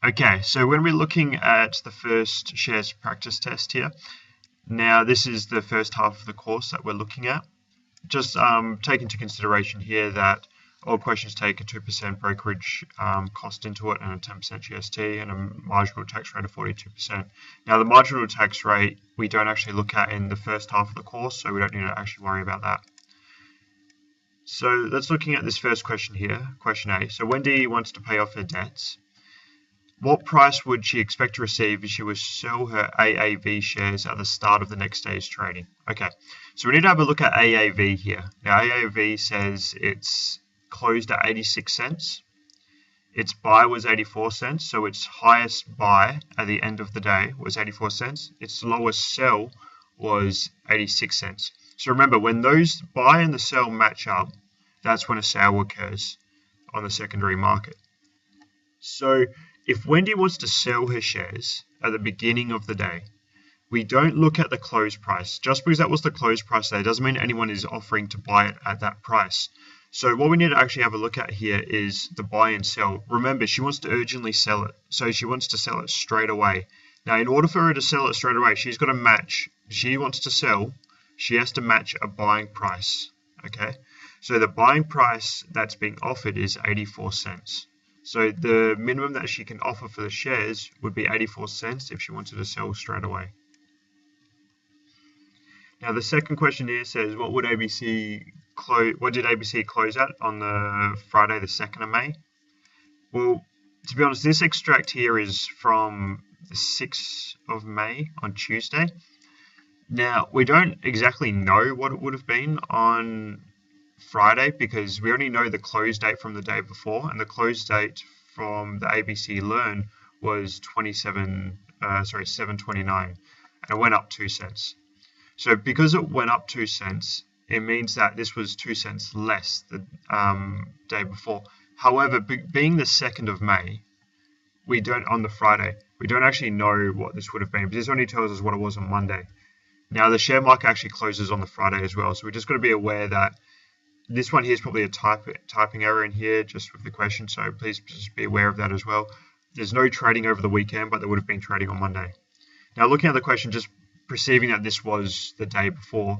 Okay, so when we're looking at the first shares practice test here, now this is the first half of the course that we're looking at. Just take into consideration here that all questions take a 2% brokerage cost into it and a 10% GST and a marginal tax rate of 42%. Now the marginal tax rate we don't actually look at in the first half of the course, so we don't need to actually worry about that. So let's looking at this first question here, question A. So Wendy wants to pay off her debts. What price would she expect to receive if she was to sell her AAV shares at the start of the next day's trading? Okay, so we need to have a look at AAV here. Now AAV says it's closed at 86 cents. Its buy was 84 cents, so its highest buy at the end of the day was 84 cents. Its lowest sell was 86 cents. So remember, when those buy and the sell match up, that's when a sale occurs on the secondary market. So if Wendy wants to sell her shares at the beginning of the day, we don't look at the close price. Just because that was the close price there doesn't mean anyone is offering to buy it at that price. So what we need to actually have a look at here is the buy and sell. Remember, she wants to urgently sell it. So she wants to sell it straight away. Now, in order for her to sell it straight away, she's got to match. If she wants to sell, she has to match a buying price. Okay? So the buying price that's being offered is 84 cents. So the minimum that she can offer for the shares would be 84 cents if she wanted to sell straight away. Now the second question here says, what did ABC close at on the Friday the 2nd of May? Well, to be honest, this extract here is from the 6th of May on Tuesday. Now, we don't exactly know what it would have been on Friday because we only know the close date from the day before, and the close date from the ABC Learn was 7/29, and it went up 2 cents. So because it went up 2 cents, it means that this was 2 cents less the day before. However, being the 2nd of May, on the Friday, we don't actually know what this would have been, but this only tells us what it was on Monday. Now, the share market actually closes on the Friday as well, so we just got to be aware that this one here is probably a typing error in here just with the question, so please just be aware of that as well. There's no trading over the weekend, but there would have been trading on Monday. Now, looking at the question, just perceiving that this was the day before,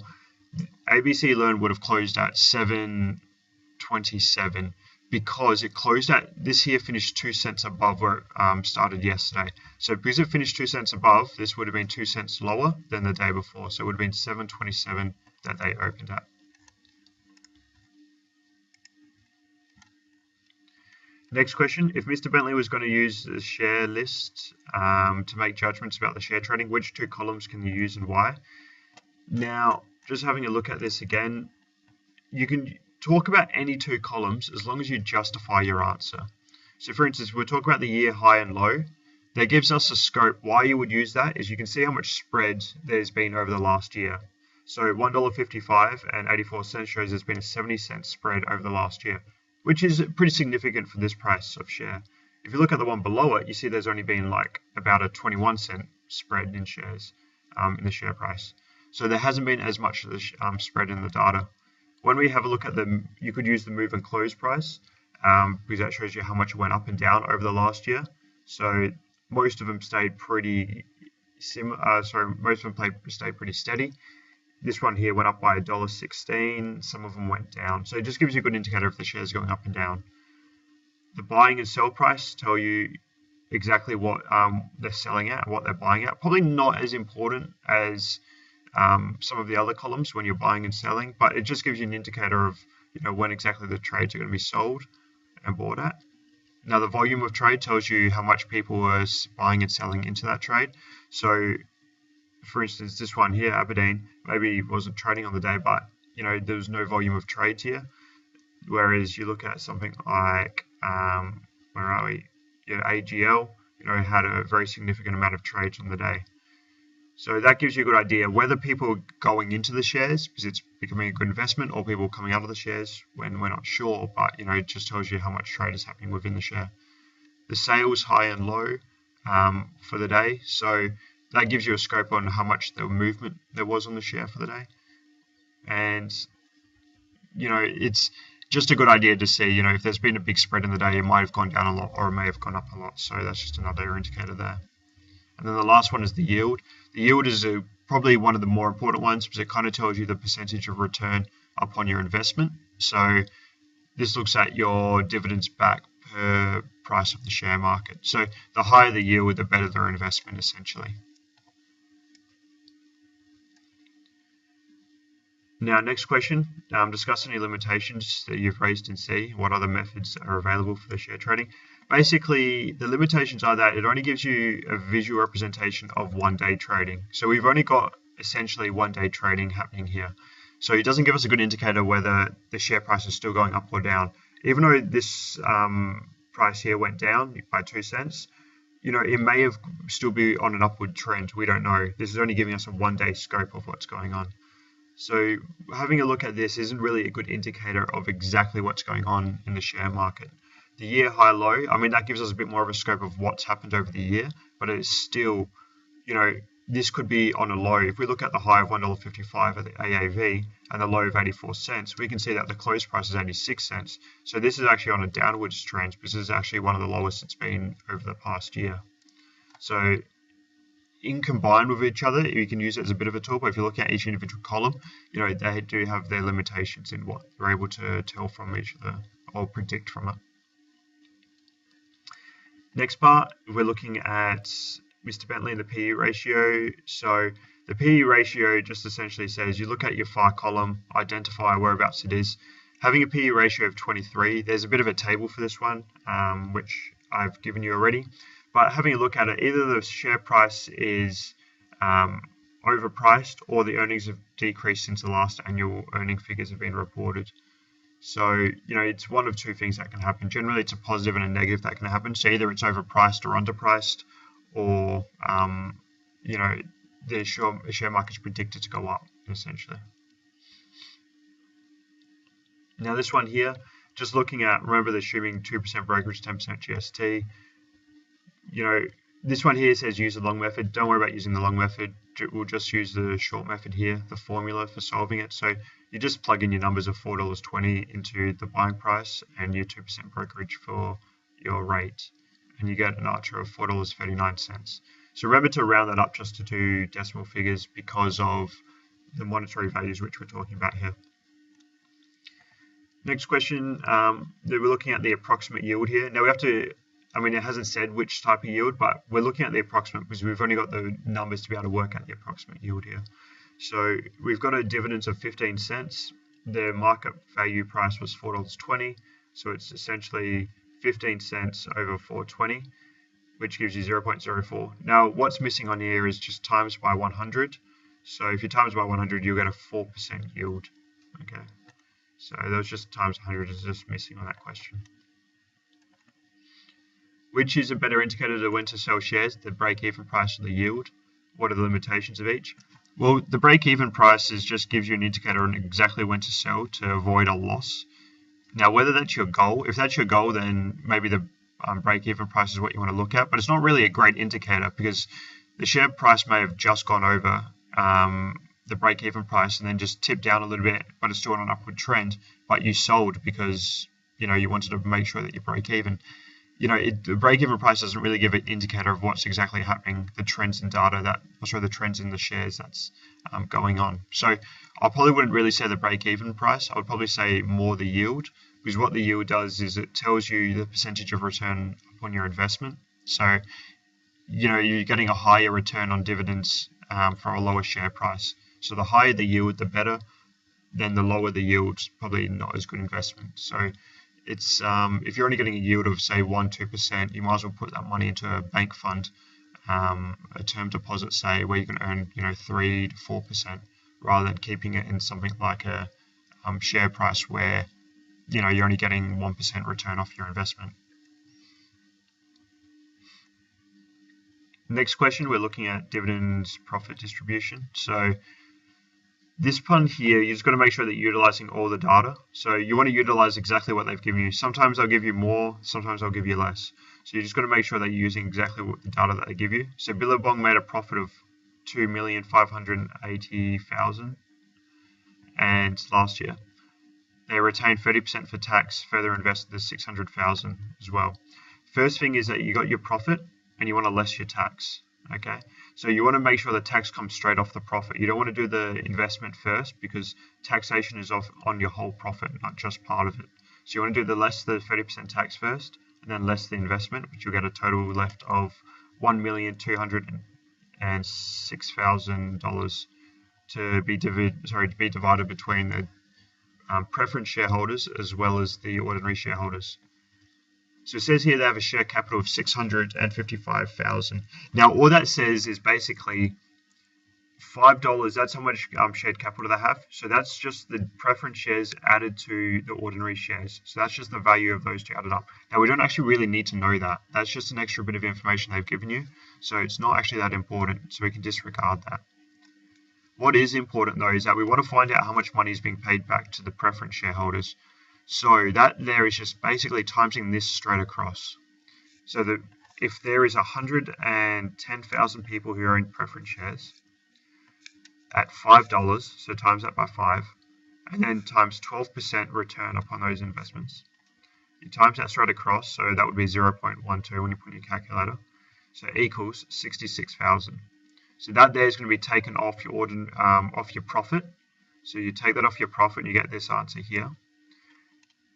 ABC Learn would have closed at 7.27 because it closed at, this here finished 2 cents above where it started yesterday. So because it finished 2 cents above, this would have been 2 cents lower than the day before. So it would have been 7.27 that they opened at. Next question, if Mr. Bentley was going to use the share list to make judgments about the share trading, which two columns can you use and why? Now, just having a look at this again, you can talk about any two columns as long as you justify your answer. So for instance, we'll talk about the year high and low. That gives us a scope. Why you would use that is you can see how much spread there's been over the last year. So $1.55 and 84 cents shows there's been a 70-cent spread over the last year, which is pretty significant for this price of share. If you look at the one below it, you see there's only been like about a 21-cent spread in shares in the share price. So there hasn't been as much of the spread in the data. When we have a look at you could use the move and close price because that shows you how much it went up and down over the last year. So most of them stayed pretty most of them stayed pretty steady. This one here went up by $1.16. Some of them went down. So it just gives you a good indicator if the shares going up and down. The buying and sell price tell you exactly what they're selling at, what they're buying at. Probably not as important as some of the other columns when you're buying and selling, but it just gives you an indicator of when exactly the trades are going to be sold and bought at. Now the volume of trade tells you how much people are buying and selling into that trade. So for instance, this one here, Aberdeen, maybe wasn't trading on the day, but there was no volume of trades here. Whereas you look at something like where are we? AGL, had a very significant amount of trades on the day. So that gives you a good idea whether people are going into the shares because it's becoming a good investment, or people coming out of the shares when we're not sure. But it just tells you how much trade is happening within the share. The sales high and low for the day. So that gives you a scope on how much the movement there was on the share for the day. And it's just a good idea to see, you know, if there's been a big spread in the day, it might have gone down a lot or it may have gone up a lot. So that's just another indicator there. And then the last one is the yield. The yield is probably one of the more important ones because it kind of tells you the percentage of return upon your investment. So this looks at your dividends back per price of the share market. So the higher the yield, the better their investment essentially. Now, next question, discuss any limitations that you've raised in C. What other methods are available for the share trading? Basically, the limitations are that it only gives you a visual representation of one-day trading. So we've only got essentially one-day trading happening here. So it doesn't give us a good indicator whether the share price is still going up or down. Even though this price here went down by 2 cents, you know, it may have still be on an upward trend. We don't know. This is only giving us a one-day scope of what's going on. So having a look at this isn't really a good indicator of exactly what's going on in the share market. The year high low, I mean, that gives us a bit more of a scope of what's happened over the year, but it's still, you know, this could be on a low. If we look at the high of $1.55 at the AAV and the low of 84 cents, we can see that the close price is 86 cents. So this is actually on a downwards trend. This is actually one of the lowest it's been over the past year. So in combined with each other, you can use it as a bit of a tool, but if you look at each individual column, you know, they do have their limitations in what they're able to tell from each other or predict from it. Next part, we're looking at Mr. Bentley and the PE ratio. So the PE ratio just essentially says you look at your FAR column, identify whereabouts it is. Having a PE ratio of 23, there's a bit of a table for this one, which I've given you already. But having a look at it, either the share price is overpriced or the earnings have decreased since the last annual earning figures have been reported. So, you know, it's one of two things that can happen. Generally, it's a positive and a negative that can happen. So either it's overpriced or underpriced, or, you know, the share market is predicted to go up, essentially. Now, this one here, just looking at, remember, they're assuming 2% brokerage, 10% GST. You know, this one here says use the long method. Don't worry about using the long method. We'll just use the short method here, the formula for solving it. So you just plug in your numbers of $4.20 into the buying price and your 2% brokerage for your rate, and you get an archer of $4.39. So remember to round that up just to 2 decimal figures because of the monetary values which we're talking about here. Next question, we're looking at the approximate yield here. Now we have to, I mean, it hasn't said which type of yield, but we're looking at the approximate because we've only got the numbers to be able to work out the approximate yield here. So we've got a dividend of 15 cents. The market value price was $4.20. So it's essentially 15 cents over 4.20, which gives you 0.04. Now, what's missing on here is just times by 100. So if you times by 100, you'll get a 4% yield. Okay. So that was just times 100 is just missing on that question. Which is a better indicator to when to sell shares, the break-even price or the yield? What are the limitations of each? Well, the break-even price just gives you an indicator on exactly when to sell to avoid a loss. Now, whether that's your goal, if that's your goal, then maybe the break-even price is what you want to look at. But it's not really a great indicator because the share price may have just gone over the break-even price and then just tipped down a little bit, but it's still on an upward trend. But you sold because, you know, you wanted to make sure that you break even. You know, the break-even price doesn't really give an indicator of what's exactly happening, the trends in data the trends in the shares that's going on. So I probably wouldn't really say the break-even price. I would probably say more the yield, because what the yield does is it tells you the percentage of return upon your investment. So, you know, you're getting a higher return on dividends for a lower share price. So the higher the yield, the better. Then the lower the yield, probably not as good investment. So it's if you're only getting a yield of say 1-2%, you might as well put that money into a bank fund, a term deposit, say, where you can earn 3 to 4%, rather than keeping it in something like a share price where you're only getting 1% return off your investment. Next question, we're looking at dividends profit distribution. So this one here, you just got to make sure that you're utilizing all the data. So you want to utilize exactly what they've given you. Sometimes they'll give you more, sometimes they'll give you less. So you just got to make sure that you're using exactly what the data that they give you. So Billabong made a profit of $2,580,000 and last year. they retain 30% for tax, further invested the 600,000 as well. First thing is that you got your profit and you want to less your tax. Okay, so you want to make sure the tax comes straight off the profit. You don't want to do the investment first because taxation is on your whole profit, not just part of it. So you want to do the less the 30% tax first, and then less the investment, which you'll get a total left of $1,206,000 to be divided between the preference shareholders as well as the ordinary shareholders. So it says here they have a share capital of 655,000. Now all that says is basically $5. That's how much shared capital they have. So that's just the preference shares added to the ordinary shares. So that's just the value of those two added up. Now we don't actually really need to know that. That's just an extra bit of information they've given you. So it's not actually that important. So we can disregard that. What is important though is that we want to find out how much money is being paid back to the preference shareholders. So that there is just basically timesing this straight across. So that if there is 110,000 people who own preference shares at $5, so times that by 5, and then times 12% return upon those investments. You times that straight across, so that would be 0.12 when you put in your calculator. So equals 66,000. So that there is going to be taken off your profit. So you take that off your profit and you get this answer here.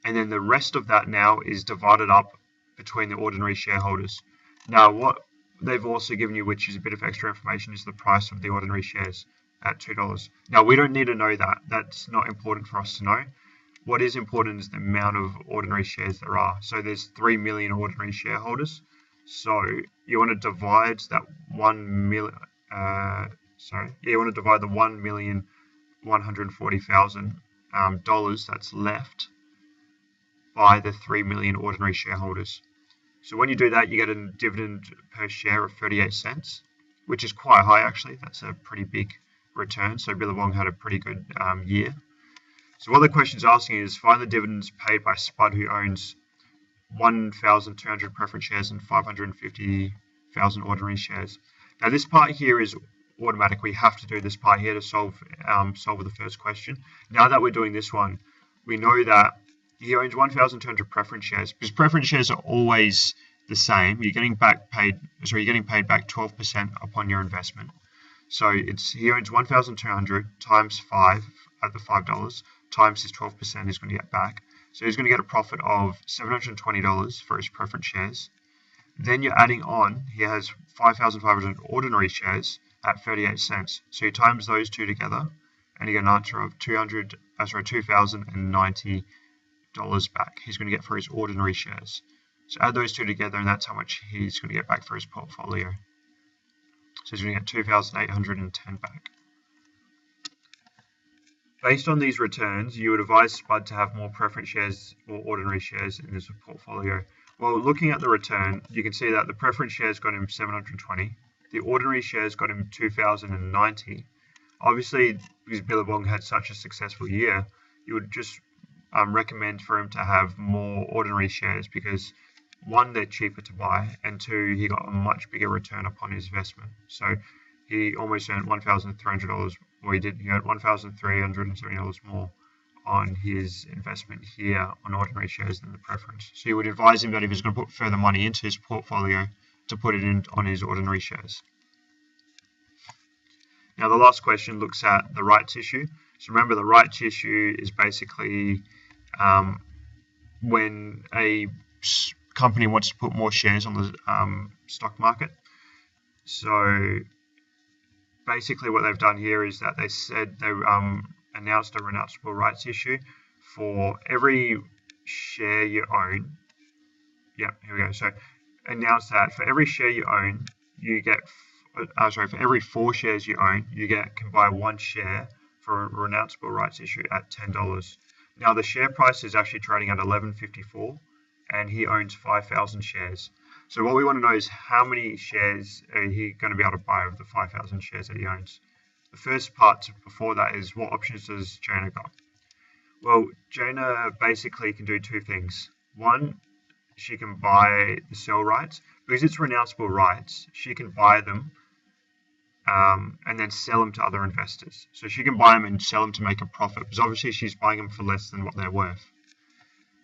And then the rest of that now is divided up between the ordinary shareholders. Now what they've also given you, which is a bit of extra information, is the price of the ordinary shares at $2. Now we don't need to know that. That's not important for us to know. What is important is the amount of ordinary shares there are. So there's 3 million ordinary shareholders. So you want to divide that 1 million. You want to divide the $1,140,000 that's left by the 3 million ordinary shareholders. So when you do that, you get a dividend per share of 38 cents, which is quite high actually. That's a pretty big return. So Billabong had a pretty good year. So what the question is asking is find the dividends paid by Spud, who owns 1,200 preference shares and 550,000 ordinary shares. Now this part here is automatic. We have to do this part here to solve the first question. Now that we're doing this one, we know that he owns 1,200 preference shares, because preference shares are always the same. You're getting paid back 12% upon your investment. So he owns 1,200 times 5 at the $5 times his 12% he's going to get back. So he's going to get a profit of $720 for his preference shares. Then you're adding on, he has 5,500 ordinary shares at 38 cents. So you times those two together and you get an answer of $2,090 back he's going to get for his ordinary shares. So add those two together and that's how much he's going to get back for his portfolio. So he's going to get 2,810 back. Based on these returns, you would advise Spud to have more preference shares or ordinary shares in his portfolio. Well, looking at the return, you can see that the preference shares got him 720. The ordinary shares got him 2,090. Obviously, because Billabong had such a successful year, you would just recommend for him to have more ordinary shares because one, they're cheaper to buy, and two, he got a much bigger return upon his investment. So he almost earned $1,300, or he earned $1,370 more on his investment here on ordinary shares than the preference. So you would advise him that if he's going to put further money into his portfolio, to put it in on his ordinary shares. Now the last question looks at the rights issue. So remember, the rights issue is basically when a company wants to put more shares on the stock market. So basically what they've done here is that they said they announced a renounceable rights issue for every share you own. Yeah, here we go. So announce that for every share you own, you get, for every 4 shares you own, you can buy 1 share for a renounceable rights issue at $10. Now the share price is actually trading at $11.54 and he owns 5,000 shares. So what we want to know is how many shares are he going to be able to buy of the 5,000 shares that he owns. The first part before that is what options does Jana got? Well, Jana basically can do 2 things. One, she can buy the sell rights. Because it's renounceable rights, she can buy them and then sell them to other investors. So she can buy them and sell them to make a profit, because obviously she's buying them for less than what they're worth.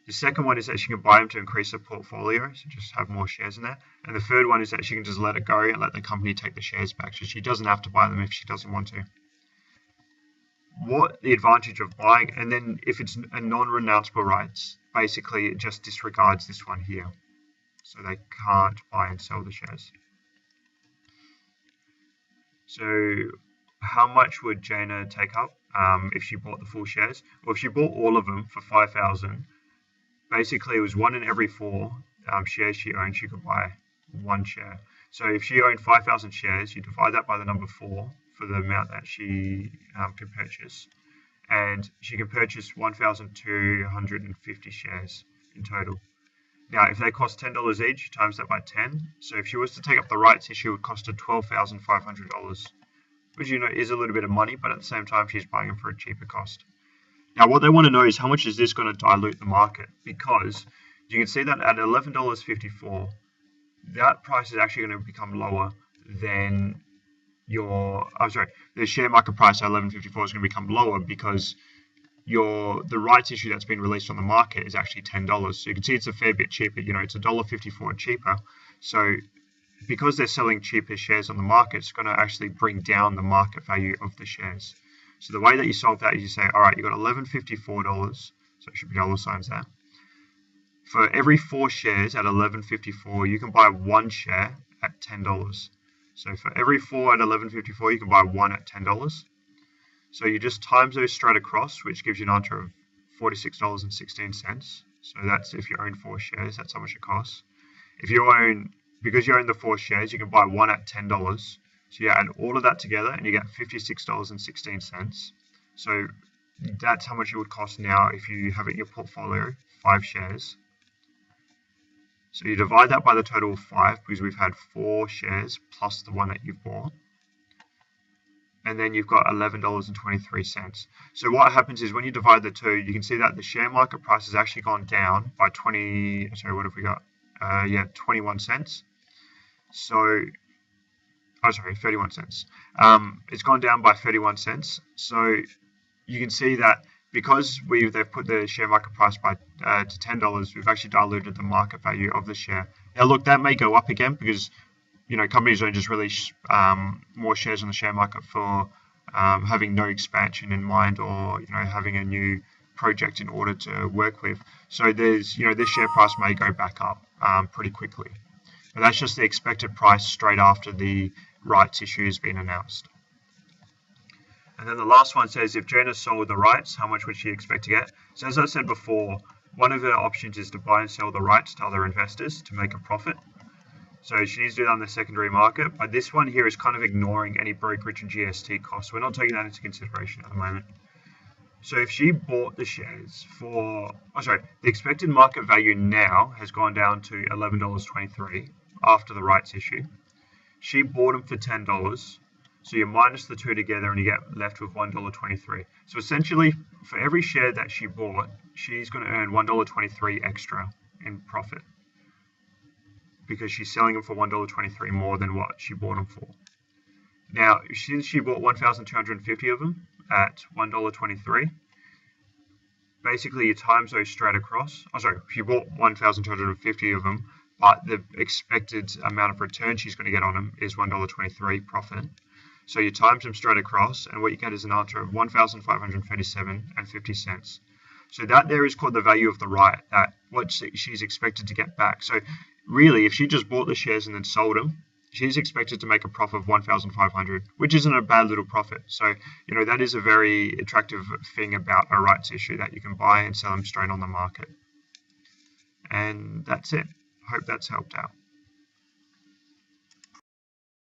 The second one is that she can buy them to increase her portfolio, so just have more shares in there. And the third one is that she can just let it go and let the company take the shares back, so she doesn't have to buy them if she doesn't want to. What the advantage of buying, and then if it's a non-renounceable rights, basically it just disregards this one here. So they can't buy and sell the shares. So how much would Jana take up if she bought the full shares? Well, if she bought all of them for 5,000, basically it was 1 in every 4 shares she owned, she could buy 1 share. So if she owned 5,000 shares, you divide that by the number 4 for the amount that she can purchase. And she can purchase 1,250 shares in total. Now, if they cost $10 each, times that by 10. So if she was to take up the rights issue, it would cost her $12,500, which is a little bit of money, but at the same time, she's buying them for a cheaper cost. Now, what they want to know is how much is this going to dilute the market? Because you can see that at $11.54, that price is actually going to become lower than the share market price at $11.54 is going to become lower because the rights issue that's been released on the market is actually $10. So you can see it's a fair bit cheaper. It's $1.54 cheaper. So because they're selling cheaper shares on the market, it's going to actually bring down the market value of the shares. So the way that you solve that is you say, all right, you've got $11.54, so it should be dollar signs there. For every 4 shares at $11.54, you can buy 1 share at $10. So for every 4 at $11.54, you can buy 1 at $10. So you just times those straight across, which gives you an answer of $46.16. So that's if you own 4 shares, that's how much it costs. Because you own the 4 shares, you can buy 1 at $10. So you add all of that together and you get $56.16. So that's how much it would cost now if you have it in your portfolio, 5 shares. So you divide that by the total of 5 because we've had 4 shares plus the one that you've bought. And then you've got $11.23. So what happens is when you divide the two, you can see that the share market price has actually gone down by 21 cents. So, 31 cents. It's gone down by 31 cents. So you can see that because they've put the share market price to $10, we've actually diluted the market value of the share. Now look, that may go up again because companies don't just release more shares on the share market for having no expansion in mind or having a new project in order to work with. So there's this share price may go back up pretty quickly. But that's just the expected price straight after the rights issue has been announced. And then the last one says, if Jana sold the rights, how much would she expect to get? So as I said before, one of her options is to buy and sell the rights to other investors to make a profit. So she needs to do that on the secondary market. But this one here is kind of ignoring any brokerage and GST costs. We're not taking that into consideration at the moment. So if she bought the shares the expected market value now has gone down to $11.23 after the rights issue. She bought them for $10. So you minus the two together and you get left with $1.23. So essentially, for every share that she bought, she's going to earn $1.23 extra in profit because she's selling them for $1.23 more than what she bought them for. Now, since she bought 1,250 of them at $1.23, basically you times those straight across. She bought 1,250 of them, but the expected amount of return she's going to get on them is $1.23 profit. So you times them straight across, and what you get is an answer of $1,537.50. So that there is called the value of the right, that what she's expected to get back. So really, if she just bought the shares and then sold them, she's expected to make a profit of $1,500, which isn't a bad little profit. So, that is a very attractive thing about a rights issue, that you can buy and sell them straight on the market. And that's it. Hope that's helped out.